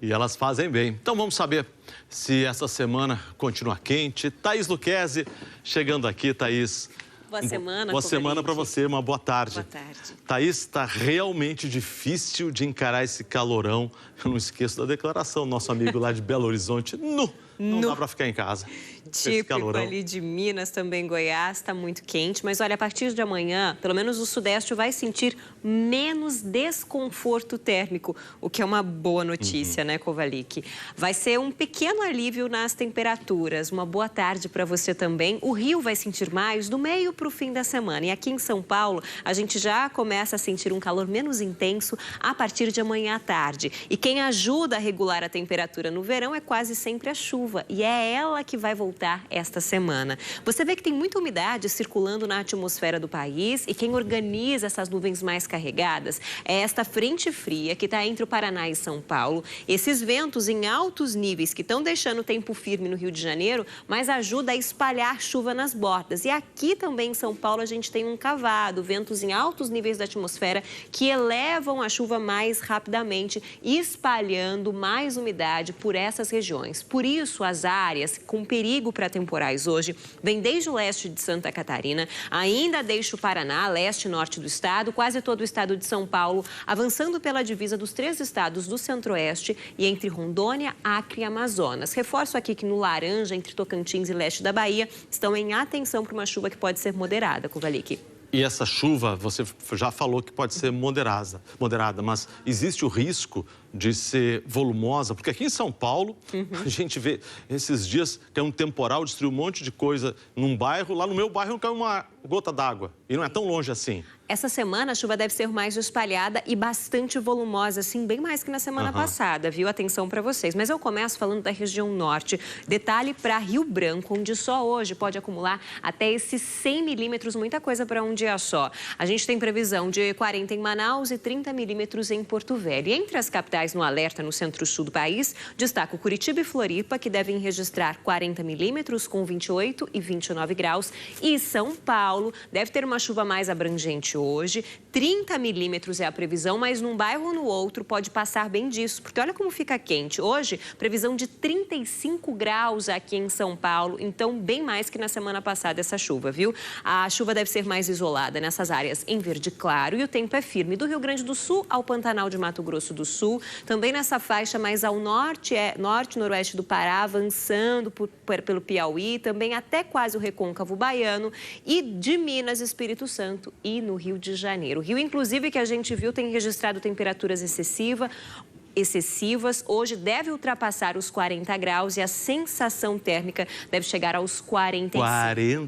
E elas fazem bem. Então vamos saber se essa semana continua quente. Thaís Luquezzi chegando aqui. Thaís, boa semana. Boa semana para você, uma boa tarde. Boa tarde. Thaís, está realmente difícil de encarar esse calorão. Eu não esqueço da declaração do nosso amigo lá de Belo Horizonte. Não dá para ficar em casa. Típico ali de Minas, também Goiás, está muito quente. Mas olha, a partir de amanhã, pelo menos o Sudeste vai sentir menos desconforto térmico, o que é uma boa notícia, né, Kovalik? Vai ser um pequeno alívio nas temperaturas. Uma boa tarde para você também. O Rio vai sentir mais do meio para o fim da semana. E aqui em São Paulo, a gente já começa a sentir um calor menos intenso a partir de amanhã à tarde. E quem ajuda a regular a temperatura no verão é quase sempre a chuva. E é ela que vai voltar esta semana. Você vê que tem muita umidade circulando na atmosfera do país e quem organiza essas nuvens mais carregadas é esta frente fria que está entre o Paraná e São Paulo. Esses ventos em altos níveis que estão deixando o tempo firme no Rio de Janeiro, mas ajuda a espalhar chuva nas bordas. E aqui também em São Paulo a gente tem um cavado, ventos em altos níveis da atmosfera que elevam a chuva mais rapidamente, espalhando mais umidade por essas regiões. Por isso, as áreas com perigo para temporais hoje vêm desde o leste de Santa Catarina, ainda deixa o Paraná, leste e norte do estado, quase todo o estado de São Paulo, avançando pela divisa dos 3 estados do centro-oeste e entre Rondônia, Acre e Amazonas. Reforço aqui que no laranja, entre Tocantins e leste da Bahia, estão em atenção para uma chuva que pode ser moderada, Kovalik. E essa chuva, você já falou que pode ser moderada, mas existe o risco de ser volumosa? Porque aqui em São Paulo, a gente vê esses dias que é um temporal, destruiu um monte de coisa num bairro. Lá no meu bairro não caiu uma gota d'água e não é tão longe assim. Essa semana a chuva deve ser mais espalhada e bastante volumosa, assim, bem mais que na semana passada, viu? Atenção para vocês. Mas eu começo falando da região norte. Detalhe para Rio Branco, onde só hoje pode acumular até esses 100 milímetros, muita coisa para um dia só. A gente tem previsão de 40 em Manaus e 30 milímetros em Porto Velho. E entre as capitais no alerta no centro-sul do país, destaco Curitiba e Floripa, que devem registrar 40 milímetros com 28 e 29 graus. E São Paulo deve ter uma chuva mais abrangente hoje, 30 milímetros é a previsão, mas num bairro ou no outro pode passar bem disso, porque olha como fica quente. Hoje, previsão de 35 graus aqui em São Paulo, então bem mais que na semana passada essa chuva, viu? A chuva deve ser mais isolada nessas áreas em verde claro e o tempo é firme do Rio Grande do Sul ao Pantanal de Mato Grosso do Sul, também nessa faixa mais ao norte, norte-noroeste do Pará, avançando pelo Piauí, também até quase o Recôncavo Baiano e de Minas, Espírito Santo e no Rio de Janeiro. O Rio, inclusive, que a gente viu, tem registrado temperaturas excessivas. Hoje deve ultrapassar os 40 graus e a sensação térmica deve chegar aos 45.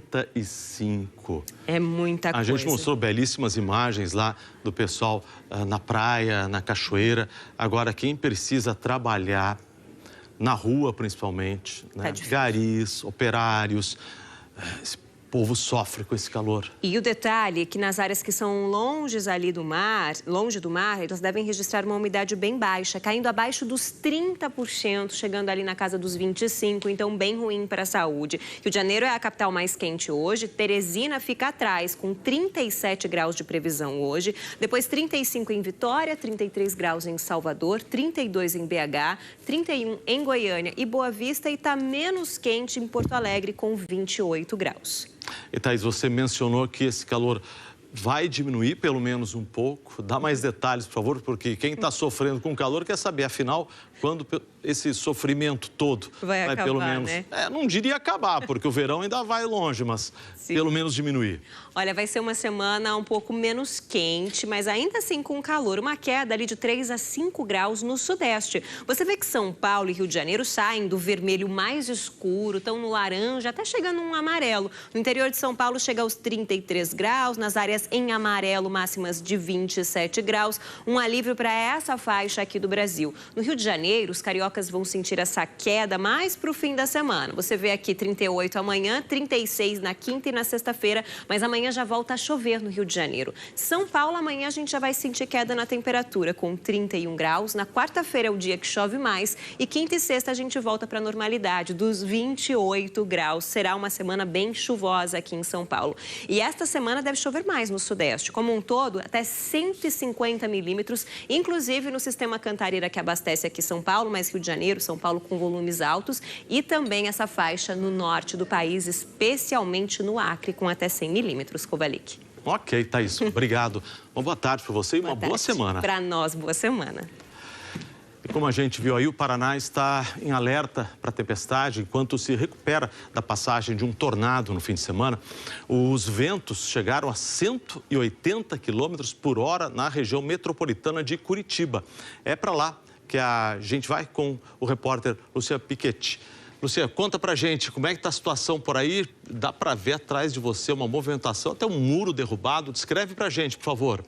45. É muita coisa. A gente mostrou belíssimas imagens lá do pessoal na praia, na cachoeira. Agora, quem precisa trabalhar na rua, principalmente, né? Garis, operários, o povo sofre com esse calor. E o detalhe é que nas áreas que são longe do mar, eles devem registrar uma umidade bem baixa, caindo abaixo dos 30%, chegando ali na casa dos 25%, então bem ruim para a saúde. Rio de Janeiro é a capital mais quente hoje, Teresina fica atrás, com 37 graus de previsão hoje, depois 35 em Vitória, 33 graus em Salvador, 32 em BH, 31 em Goiânia e Boa Vista e está menos quente em Porto Alegre, com 28 graus. E, Thaís, você mencionou que esse calor vai diminuir pelo menos um pouco. Dá mais detalhes, por favor, porque quem está sofrendo com calor quer saber, afinal, quando esse sofrimento todo vai acabar, pelo menos, né? Não diria acabar, porque o verão ainda vai longe, mas pelo menos diminuir. Olha, vai ser uma semana um pouco menos quente, mas ainda assim com calor. Uma queda ali de 3 a 5 graus no sudeste. Você vê que São Paulo e Rio de Janeiro saem do vermelho mais escuro, estão no laranja, até chegando um amarelo. No interior de São Paulo chega aos 33 graus, nas áreas em amarelo máximas de 27 graus. Um alívio para essa faixa aqui do Brasil. No Rio de Janeiro, os cariocas vão sentir essa queda mais para o fim da semana. Você vê aqui 38 amanhã, 36 na quinta e na sexta-feira, mas amanhã já volta a chover no Rio de Janeiro. São Paulo, amanhã a gente já vai sentir queda na temperatura, com 31 graus. Na quarta-feira é o dia que chove mais e quinta e sexta a gente volta para a normalidade, dos 28 graus. Será uma semana bem chuvosa aqui em São Paulo. E esta semana deve chover mais mais no sudeste. Como um todo, até 150 milímetros, inclusive no sistema Cantareira, que abastece aqui São Paulo, mas Rio de Janeiro, São Paulo com volumes altos, e também essa faixa no norte do país, especialmente no Acre, com até 100 milímetros, Kovalik. Ok, Thaís, obrigado. Uma boa tarde para você e uma boa semana. Para nós, boa semana. E como a gente viu aí, o Paraná está em alerta para tempestade enquanto se recupera da passagem de um tornado no fim de semana. Os ventos chegaram a 180 quilômetros por hora na região metropolitana de Curitiba. É para lá que a gente vai com o repórter Luciano Piquetti. Luciano, conta pra gente como é que está a situação por aí. Dá para ver atrás de você uma movimentação, até um muro derrubado. Descreve pra gente, por favor.